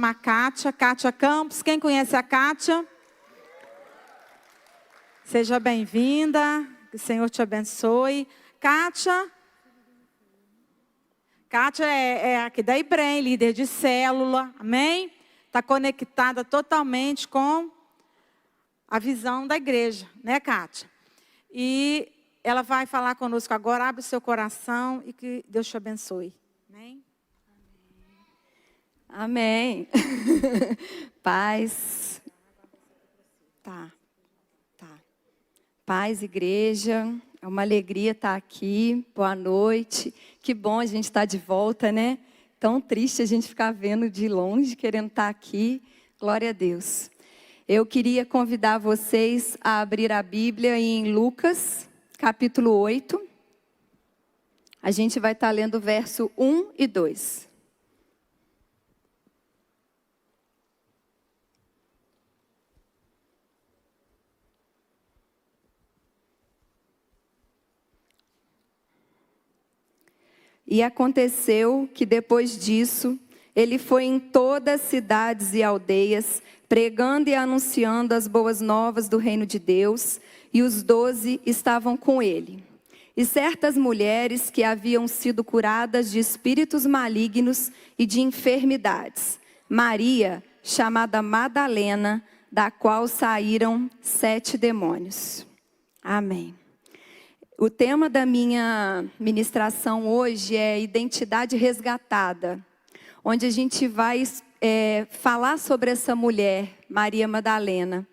A Kátia Campos. Quem conhece a Kátia? Seja bem-vinda, que o Senhor te abençoe. Kátia é aqui da IBREM, líder de célula, amém? Está conectada totalmente com a visão da igreja, né, Kátia? E ela vai falar conosco agora. Abre o seu coração e que Deus te abençoe. Amém? Amém. Paz. Tá. Paz, igreja. É uma alegria estar aqui. Boa noite. Que bom a gente estar de volta, né? Tão triste a gente ficar vendo de longe, querendo estar aqui. Glória a Deus. Eu queria convidar vocês a abrir a Bíblia em Lucas, capítulo 8. A gente vai estar lendo o verso 1 e 2. E aconteceu que depois disso, ele foi em todas as cidades e aldeias, pregando e anunciando as boas novas do reino de Deus, e os 12 estavam com ele. E certas mulheres que haviam sido curadas de espíritos malignos e de enfermidades. Maria, chamada Madalena, da qual saíram 7 demônios. Amém. O tema da minha ministração hoje é identidade resgatada, onde a gente vai falar sobre essa mulher, Maria Madalena.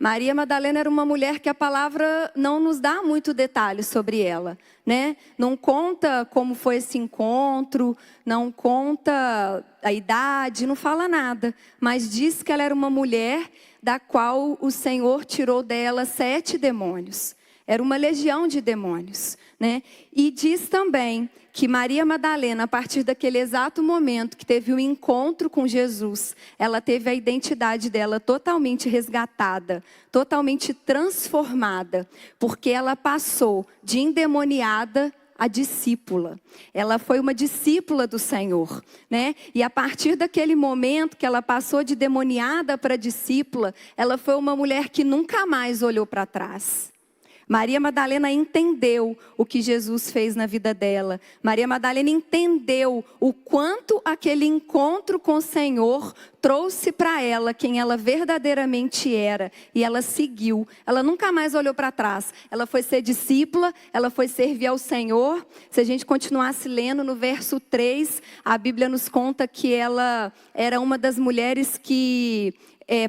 Maria Madalena era uma mulher que a palavra não nos dá muito detalhe sobre ela, né? Não conta como foi esse encontro, não conta a idade, não fala nada, mas diz que ela era uma mulher da qual o Senhor tirou dela 7 demônios. Era uma legião de demônios, né? E diz também que Maria Madalena, a partir daquele exato momento que teve o encontro com Jesus, ela teve a identidade dela totalmente resgatada, totalmente transformada, porque ela passou de endemoniada a discípula. Ela foi uma discípula do Senhor, né? E a partir daquele momento que ela passou de demoniada para discípula, ela foi uma mulher que nunca mais olhou para trás. Maria Madalena entendeu o que Jesus fez na vida dela. Maria Madalena entendeu o quanto aquele encontro com o Senhor trouxe para ela quem ela verdadeiramente era. E ela seguiu. Ela nunca mais olhou para trás. Ela foi ser discípula, ela foi servir ao Senhor. Se a gente continuasse lendo no verso 3, a Bíblia nos conta que ela era uma das mulheres que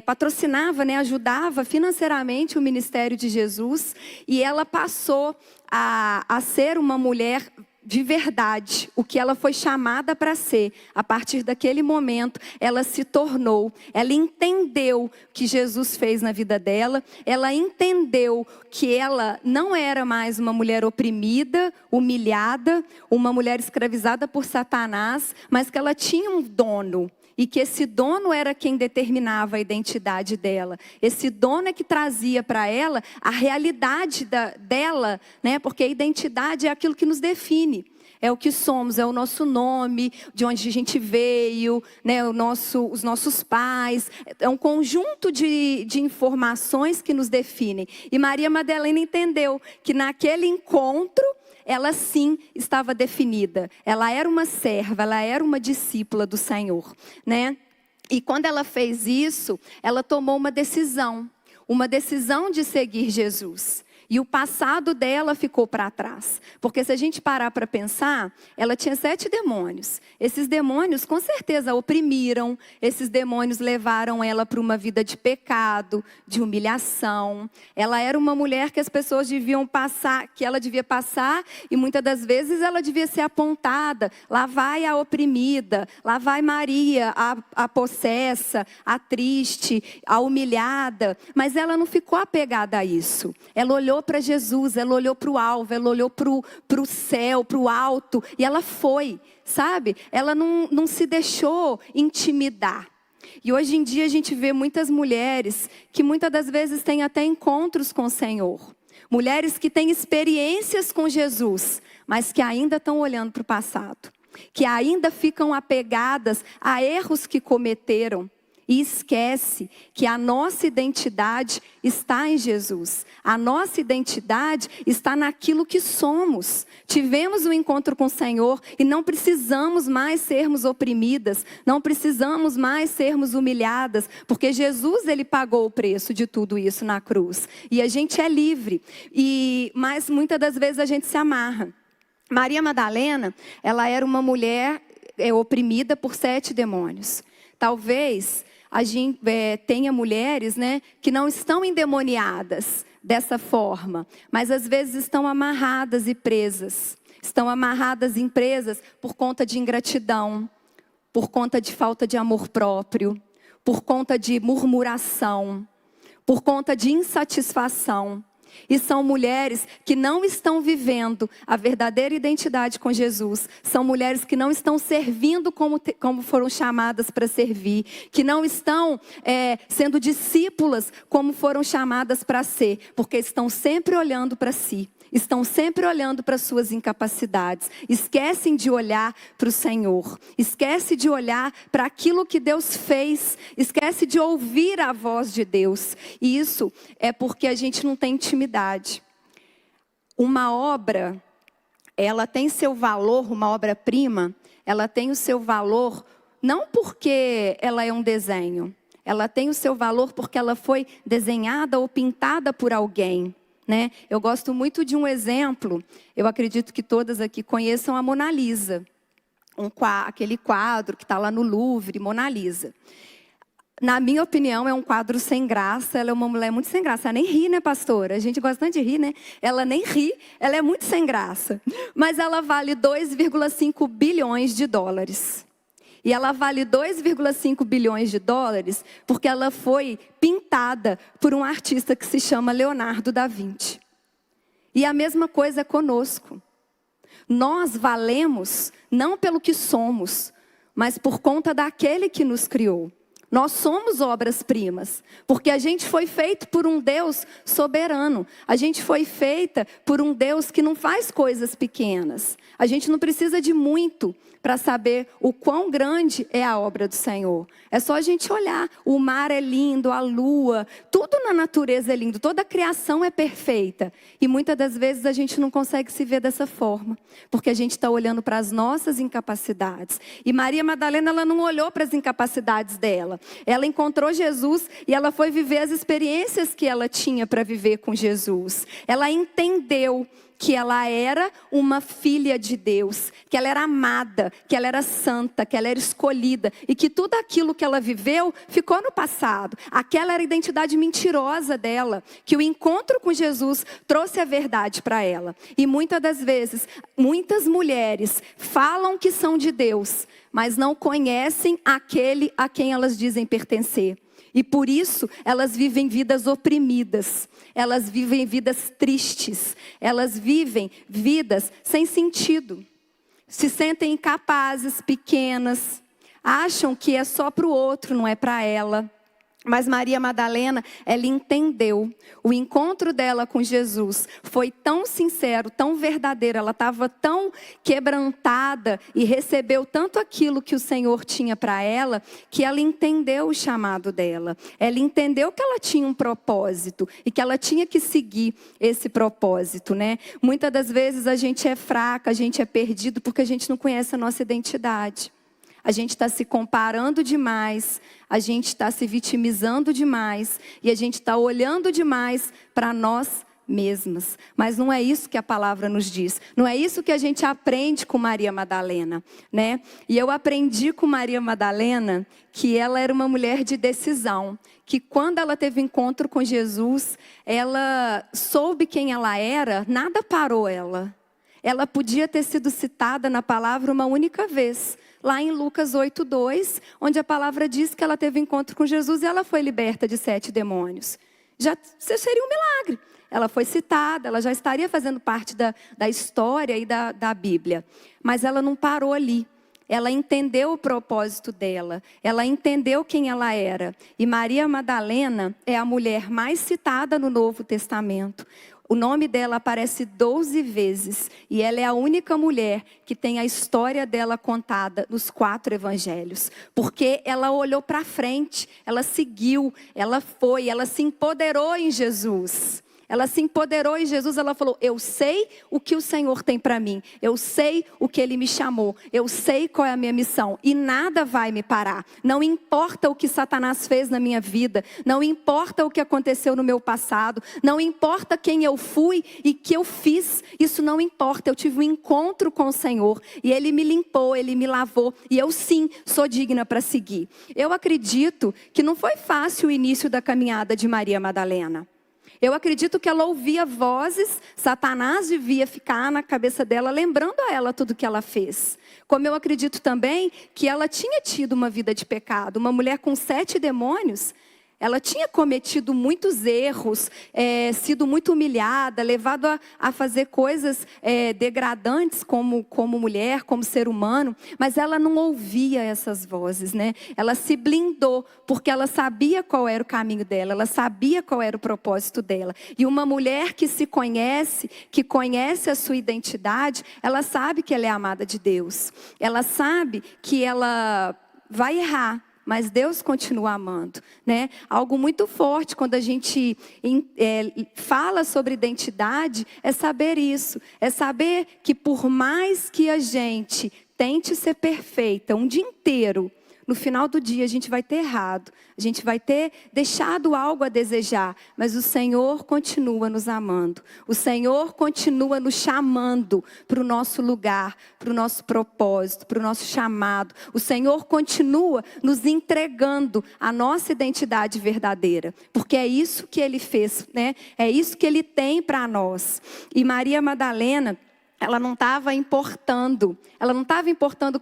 patrocinava, né, ajudava financeiramente o ministério de Jesus, e ela passou a ser uma mulher de verdade, o que ela foi chamada para ser. A partir daquele momento, ela se tornou, ela entendeu o que Jesus fez na vida dela, ela entendeu que ela não era mais uma mulher oprimida, humilhada, uma mulher escravizada por Satanás, mas que ela tinha um dono. E que esse dono era quem determinava a identidade dela. Esse dono é que trazia para ela a realidade dela, né? Porque a identidade é aquilo que nos define. É o que somos, é o nosso nome, de onde a gente veio, né? Os nossos pais. É um conjunto de informações que nos definem. E Maria Madalena entendeu que naquele encontro, ela sim estava definida. Ela era uma serva, ela era uma discípula do Senhor, né? E quando ela fez isso, ela tomou uma decisão de seguir Jesus. E o passado dela ficou para trás. Porque se a gente parar para pensar, ela tinha 7 demônios. Esses demônios com certeza a oprimiram. Esses demônios levaram ela para uma vida de pecado, de humilhação. Ela era uma mulher que as pessoas deviam passar, que ela devia passar. E muitas das vezes ela devia ser apontada. Lá vai a oprimida, lá vai Maria, a possessa, a triste, a humilhada. Mas ela não ficou apegada a isso. Ela olhou para Jesus, ela olhou para o alvo, ela olhou para o céu, para o alto, e ela foi, sabe? Ela não se deixou intimidar. E hoje em dia a gente vê muitas mulheres que muitas das vezes têm até encontros com o Senhor. Mulheres que têm experiências com Jesus, mas que ainda estão olhando para o passado. que ainda ficam apegadas a erros que cometeram. E esquece que a nossa identidade está em Jesus. A nossa identidade está naquilo que somos. Tivemos um encontro com o Senhor e não precisamos mais sermos oprimidas, não precisamos mais sermos humilhadas, porque Jesus, ele pagou o preço de tudo isso na cruz. E a gente é livre, mas muitas das vezes a gente se amarra. Maria Madalena, ela era uma mulher oprimida por 7 demônios. Talvez a gente tenha mulheres, né, que não estão endemoniadas dessa forma, mas às vezes estão amarradas e presas. Estão amarradas e presas por conta de ingratidão, por conta de falta de amor próprio, por conta de murmuração, por conta de insatisfação. E são mulheres que não estão vivendo a verdadeira identidade com Jesus. São mulheres que não estão servindo como foram chamadas para servir. Que não estão sendo discípulas como foram chamadas para ser. Porque estão sempre olhando para si. Estão sempre olhando para suas incapacidades. Esquecem de olhar para o Senhor. Esquecem de olhar para aquilo que Deus fez. Esquece de ouvir a voz de Deus. E isso é porque a gente não tem intimidade. Uma obra, ela tem seu valor, uma obra-prima, ela tem o seu valor não porque ela é um desenho. Ela tem o seu valor porque ela foi desenhada ou pintada por alguém. Né? Eu gosto muito de um exemplo, eu acredito que todas aqui conheçam a Mona Lisa. Aquele quadro que está lá no Louvre, Mona Lisa. Na minha opinião, é um quadro sem graça, ela é uma mulher muito sem graça. Ela nem ri, né, pastora? A gente gosta tanto de rir, né? Ela nem ri, ela é muito sem graça. Mas ela vale 2,5 bilhões de dólares. E ela vale 2,5 bilhões de dólares porque ela foi pintada por um artista que se chama Leonardo da Vinci. E a mesma coisa é conosco. Nós valemos não pelo que somos, mas por conta daquele que nos criou. Nós somos obras-primas, porque a gente foi feito por um Deus soberano. A gente foi feita por um Deus que não faz coisas pequenas. A gente não precisa de muito para saber o quão grande é a obra do Senhor. É só a gente olhar. O mar é lindo, a lua, tudo na natureza é lindo, toda a criação é perfeita. E muitas das vezes a gente não consegue se ver dessa forma, porque a gente está olhando para as nossas incapacidades. E Maria Madalena, ela não olhou para as incapacidades dela. Ela encontrou Jesus e ela foi viver as experiências que ela tinha para viver com Jesus. Ela entendeu que ela era uma filha de Deus, que ela era amada, que ela era santa, que ela era escolhida e que tudo aquilo que ela viveu ficou no passado. Aquela era a identidade mentirosa dela, que o encontro com Jesus trouxe a verdade para ela. E muitas das vezes, muitas mulheres falam que são de Deus, mas não conhecem aquele a quem elas dizem pertencer. E por isso elas vivem vidas oprimidas, elas vivem vidas tristes, elas vivem vidas sem sentido. Se sentem incapazes, pequenas, acham que é só para o outro, não é para ela. Mas Maria Madalena, ela entendeu. O encontro dela com Jesus foi tão sincero, tão verdadeiro. Ela estava tão quebrantada e recebeu tanto aquilo que o Senhor tinha para ela, que ela entendeu o chamado dela. Ela entendeu que ela tinha um propósito e que ela tinha que seguir esse propósito, né? Muitas das vezes a gente é fraca, a gente é perdido porque a gente não conhece a nossa identidade. A gente está se comparando demais, a gente está se vitimizando demais e a gente está olhando demais para nós mesmas. Mas não é isso que a palavra nos diz. Não é isso que a gente aprende com Maria Madalena, né? E eu aprendi com Maria Madalena que ela era uma mulher de decisão. Que quando ela teve encontro com Jesus, ela soube quem ela era, nada parou ela. Ela podia ter sido citada na palavra uma única vez. Lá em Lucas 8:2, onde a palavra diz que ela teve encontro com Jesus e ela foi liberta de 7 demônios. Já seria um milagre. Ela foi citada, ela já estaria fazendo parte da história e da Bíblia. Mas ela não parou ali. Ela entendeu o propósito dela. Ela entendeu quem ela era. E Maria Madalena é a mulher mais citada no Novo Testamento. O nome dela aparece 12 vezes e ela é a única mulher que tem a história dela contada nos 4 evangelhos. Porque ela olhou para frente, ela seguiu, ela foi, ela se empoderou em Jesus. Ela se empoderou em Jesus, ela falou, eu sei o que o Senhor tem para mim. Eu sei o que Ele me chamou. Eu sei qual é a minha missão. E nada vai me parar. Não importa o que Satanás fez na minha vida. Não importa o que aconteceu no meu passado. Não importa quem eu fui e que eu fiz. Isso não importa. Eu tive um encontro com o Senhor. E Ele me limpou, Ele me lavou. E eu sim, sou digna para seguir. Eu acredito que não foi fácil o início da caminhada de Maria Madalena. Eu acredito que ela ouvia vozes, Satanás devia ficar na cabeça dela, lembrando a ela tudo que ela fez. Como eu acredito também que ela tinha tido uma vida de pecado. Uma mulher com 7 demônios, ela tinha cometido muitos erros, sido muito humilhada, levado a fazer coisas degradantes como mulher, como ser humano. Mas ela não ouvia essas vozes, né? Ela se blindou, porque ela sabia qual era o caminho dela, ela sabia qual era o propósito dela. E uma mulher que se conhece, que conhece a sua identidade, ela sabe que ela é amada de Deus. Ela sabe que ela vai errar, mas Deus continua amando, né? Algo muito forte quando a gente fala sobre identidade é saber isso. É saber que por mais que a gente tente ser perfeita um dia inteiro, no final do dia a gente vai ter errado, a gente vai ter deixado algo a desejar, mas o Senhor continua nos amando, o Senhor continua nos chamando para o nosso lugar, para o nosso propósito, para o nosso chamado. O Senhor continua nos entregando a nossa identidade verdadeira, porque é isso que Ele fez, né? É isso que Ele tem para nós. E Maria Madalena, ela não estava importando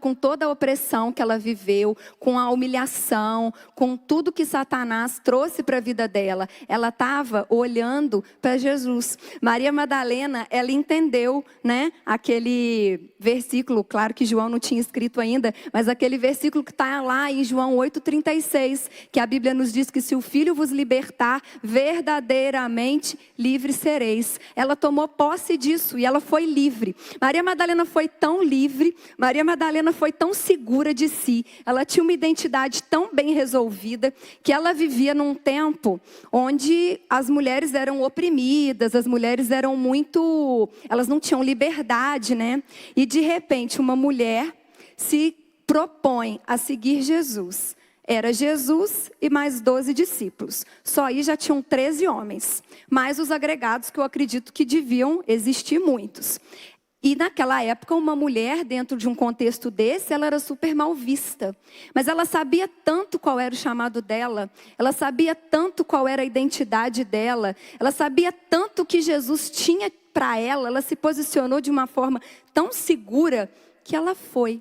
com toda a opressão que ela viveu, com a humilhação, com tudo que Satanás trouxe para a vida dela. Ela estava olhando para Jesus. Maria Madalena, ela entendeu, né, aquele versículo, claro que João não tinha escrito ainda, mas aquele versículo que está lá em João 8,36, que a Bíblia nos diz que se o Filho vos libertar, verdadeiramente livres sereis. Ela tomou posse disso e ela foi livre. Maria Madalena foi tão livre, Maria Madalena foi tão segura de si, ela tinha uma identidade tão bem resolvida, que ela vivia num tempo onde as mulheres eram oprimidas, as mulheres eram elas não tinham liberdade, né? E de repente uma mulher se propõe a seguir Jesus. Era Jesus e mais 12 discípulos. Só aí já tinham 13 homens, mais os agregados que eu acredito que deviam existir muitos. E naquela época, uma mulher dentro de um contexto desse, ela era super mal vista. Mas ela sabia tanto qual era o chamado dela, ela sabia tanto qual era a identidade dela, ela sabia tanto que Jesus tinha para ela se posicionou de uma forma tão segura que ela foi.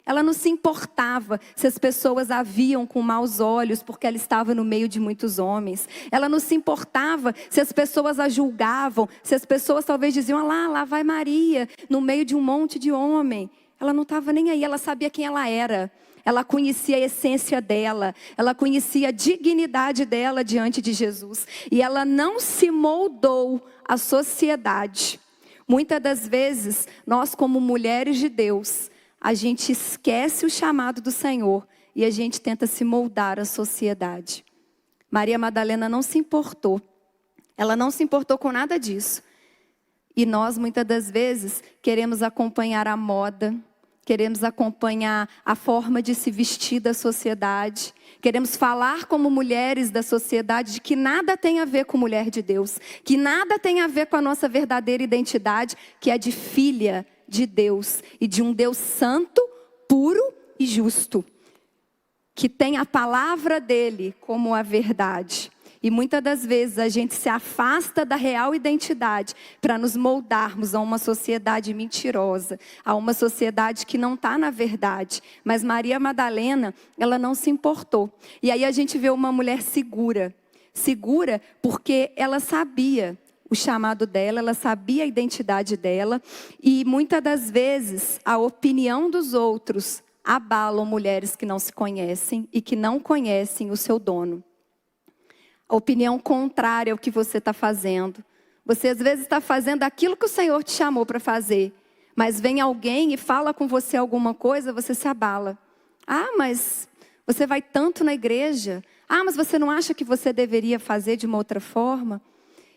Ela não se importava se as pessoas a viam com maus olhos, porque ela estava no meio de muitos homens. Ela não se importava se as pessoas a julgavam, se as pessoas talvez diziam, lá vai Maria, no meio de um monte de homem. Ela não estava nem aí, ela sabia quem ela era. Ela conhecia a essência dela, ela conhecia a dignidade dela diante de Jesus. E ela não se moldou à sociedade. Muitas das vezes, nós como mulheres de Deus, a gente esquece o chamado do Senhor e a gente tenta se moldar à sociedade. Maria Madalena não se importou. Ela não se importou com nada disso. E nós, muitas das vezes, queremos acompanhar a moda, queremos acompanhar a forma de se vestir da sociedade, queremos falar como mulheres da sociedade de que nada tem a ver com mulher de Deus, que nada tem a ver com a nossa verdadeira identidade, que é de filha de Deus e de um Deus santo, puro e justo, que tem a palavra dele como a verdade. E muitas das vezes a gente se afasta da real identidade para nos moldarmos a uma sociedade mentirosa, a uma sociedade que não está na verdade. Mas Maria Madalena, ela não se importou. E aí a gente vê uma mulher segura porque ela sabia o chamado dela, ela sabia a identidade dela. E muitas das vezes a opinião dos outros abalam mulheres que não se conhecem e que não conhecem o seu dono. A opinião contrária ao que você está fazendo. Você às vezes está fazendo aquilo que o Senhor te chamou para fazer. Mas vem alguém e fala com você alguma coisa, você se abala. Ah, mas você vai tanto na igreja. Ah, mas você não acha que você deveria fazer de uma outra forma?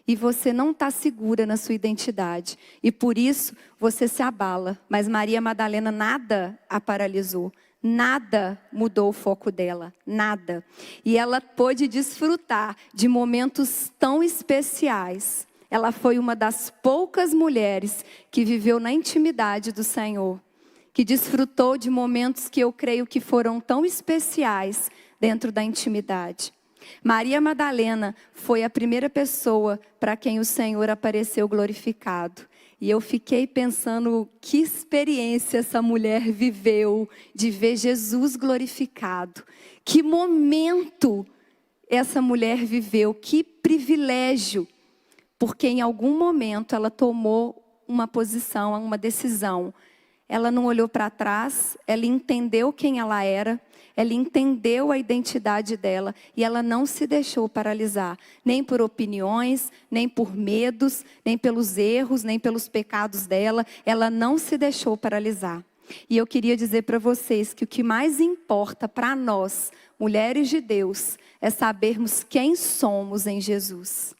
E você não está segura na sua identidade. E por isso você se abala. Mas Maria Madalena nada a paralisou. Nada mudou o foco dela. Nada. E ela pôde desfrutar de momentos tão especiais. Ela foi uma das poucas mulheres que viveu na intimidade do Senhor. Que desfrutou de momentos que eu creio que foram tão especiais dentro da intimidade. Maria Madalena foi a primeira pessoa para quem o Senhor apareceu glorificado. E eu fiquei pensando que experiência essa mulher viveu de ver Jesus glorificado. Que momento essa mulher viveu, que privilégio. Porque em algum momento ela tomou uma posição, uma decisão. Ela não olhou para trás, ela entendeu quem ela era, ela entendeu a identidade dela e ela não se deixou paralisar, nem por opiniões, nem por medos, nem pelos erros, nem pelos pecados dela. Ela não se deixou paralisar. E eu queria dizer para vocês que o que mais importa para nós, mulheres de Deus, é sabermos quem somos em Jesus.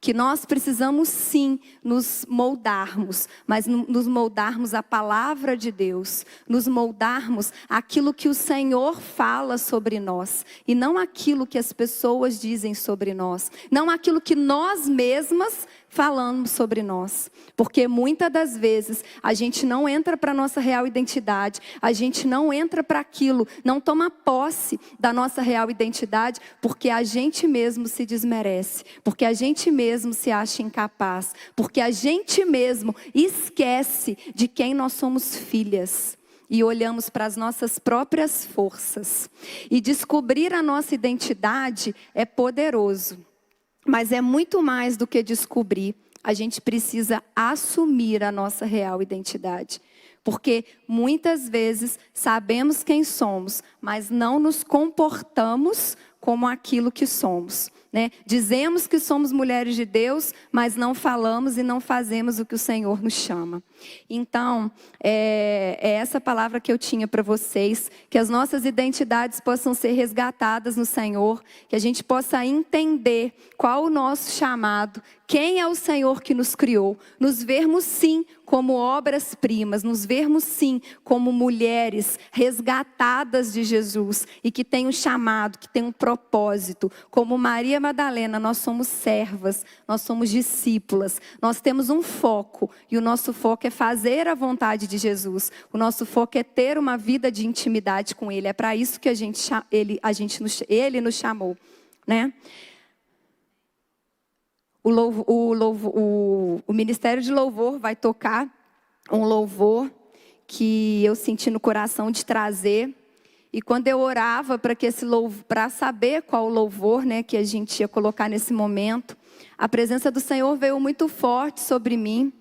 Que nós precisamos sim nos moldarmos, mas nos moldarmos à palavra de Deus, nos moldarmos aquilo que o Senhor fala sobre nós, e não aquilo que as pessoas dizem sobre nós, não aquilo que nós mesmas falamos sobre nós, porque muitas das vezes a gente não entra para a nossa real identidade, a gente não entra para aquilo, não toma posse da nossa real identidade, porque a gente mesmo se desmerece, porque a gente mesmo se acha incapaz, porque a gente mesmo esquece de quem nós somos filhas. E olhamos para as nossas próprias forças. E descobrir a nossa identidade é poderoso. Mas é muito mais do que descobrir. A gente precisa assumir a nossa real identidade. Porque muitas vezes sabemos quem somos, mas não nos comportamos como aquilo que somos. Né? Dizemos que somos mulheres de Deus, mas não falamos e não fazemos o que o Senhor nos chama. Então, é essa palavra que eu tinha para vocês, que as nossas identidades possam ser resgatadas no Senhor, que a gente possa entender qual o nosso chamado, quem é o Senhor que nos criou, nos vermos sim como obras-primas, nos vermos sim como mulheres resgatadas de Jesus e que tem um chamado, que tem um propósito. Como Maria Madalena, nós somos servas, nós somos discípulas, nós temos um foco e o nosso foco é fazer a vontade de Jesus. O nosso foco é ter uma vida de intimidade com Ele. É para isso que Ele nos chamou, né? O Ministério de Louvor vai tocar um louvor que eu senti no coração de trazer. E quando eu orava para saber qual louvor, né, que a gente ia colocar nesse momento, a presença do Senhor veio muito forte sobre mim.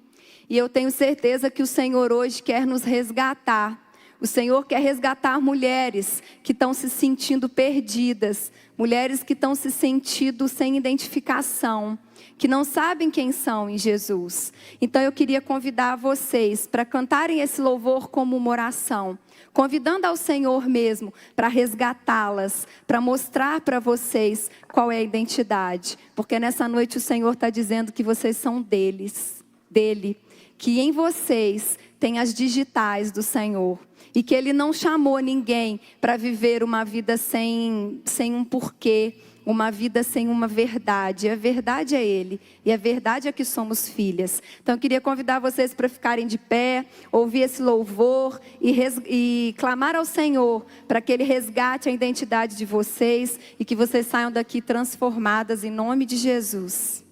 E eu tenho certeza que o Senhor hoje quer nos resgatar. O Senhor quer resgatar mulheres que estão se sentindo perdidas, mulheres que estão se sentindo sem identificação, que não sabem quem são em Jesus. Então eu queria convidar vocês para cantarem esse louvor como uma oração, convidando ao Senhor mesmo para resgatá-las, para mostrar para vocês qual é a identidade. Porque nessa noite o Senhor está dizendo que vocês são dele, que em vocês tem as digitais do Senhor. E que Ele não chamou ninguém para viver uma vida sem um porquê, uma vida sem uma verdade. A verdade é Ele, e a verdade é que somos filhas. Então eu queria convidar vocês para ficarem de pé, ouvir esse louvor e clamar ao Senhor para que Ele resgate a identidade de vocês e que vocês saiam daqui transformadas em nome de Jesus.